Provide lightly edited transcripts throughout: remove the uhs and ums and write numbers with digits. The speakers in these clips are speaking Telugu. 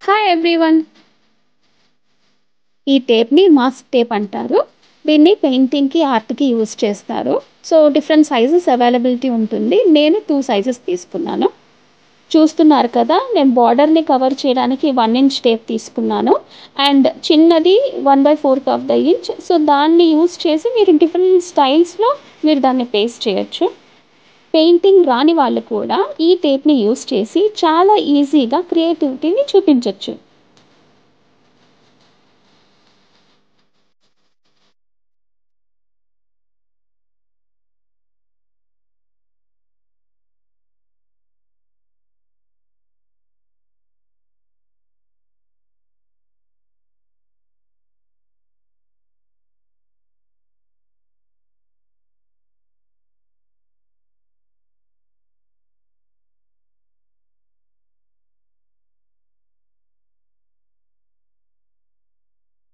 Hi everyone. ఈ టేప్‌ని మాస్క్ టేప్ అంటారు. దీన్ని పెయింటింగ్‌కి, ఆర్ట్‌కి యూజ్ చేస్తారు. సో, డిఫరెంట్ సైజెస్ అవైలబిలిటీ ఉంటుంది. నేను 2 సైజెస్ తీసుకున్నాను. చూస్తున్నారు కదా! నేను బోర్డర్‌ని కవర్ చేయడానికి 1 ఇంచ్ టేప్ తీసుకున్నాను. అండ్ చిన్నది 1/4 ఆఫ్ ద ఇంచ్. సో, దాన్ని యూజ్ చేసి మీరు డిఫరెంట్ స్టైల్స్‌లో మీరు దాన్ని పేస్ట్ చేయొచ్చు. పెయింటింగ్ రాని వాళ్ళు కూడా ఈ టేప్‌ని యూజ్ చేసి చాలా ఈజీగా క్రియేటివిటీని చూపించొచ్చు.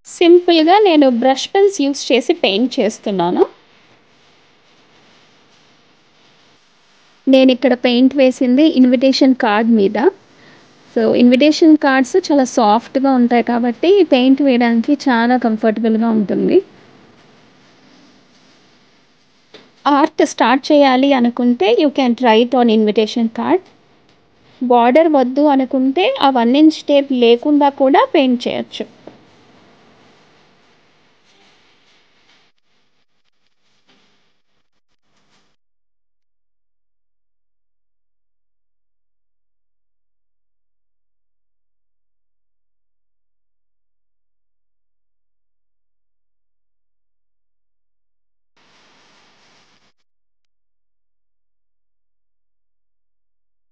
సింపుల్‌గా నేను బ్రష్ పెన్స్ యూజ్ చేసి పెయింట్ చేస్తున్నాను. నేనిక్కడ పెయింట్ వేసింది ఇన్విటేషన్ కార్డ్ మీద. సో, ఇన్విటేషన్ కార్డ్స్ చాలా సాఫ్ట్‌గా ఉంటాయి కాబట్టి పెయింట్ వేయడానికి చాలా కంఫర్టబుల్‌గా ఉంటుంది. ఆర్ట్ స్టార్ట్ చేయాలి అనుకుంటే you can try it on invitation card. Border వద్దు అనుకుంటే ఆ 1 ఇంచ్ టేప్ లేకుండా కూడా పెయింట్ చేయొచ్చు.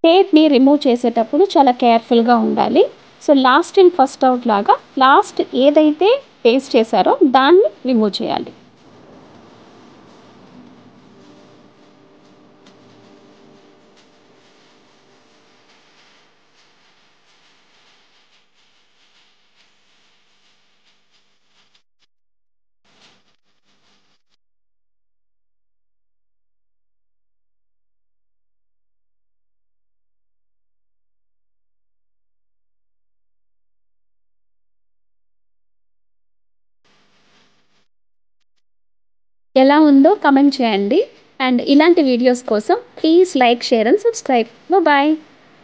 టేప్‌ని రిమూవ్ చేసేటప్పుడు చాలా కేర్‌ఫుల్‌గా ఉండాలి. So, last in first out లాగా లాస్ట్ ఏదైతే పేస్ట్ చేశారో దాన్ని రిమూవ్ చేయాలి. ఎలా ఉందో కామెంట్ చేయండి. అండ్ ఇలాంటి వీడియోస్ కోసం please like, share and subscribe. Bye.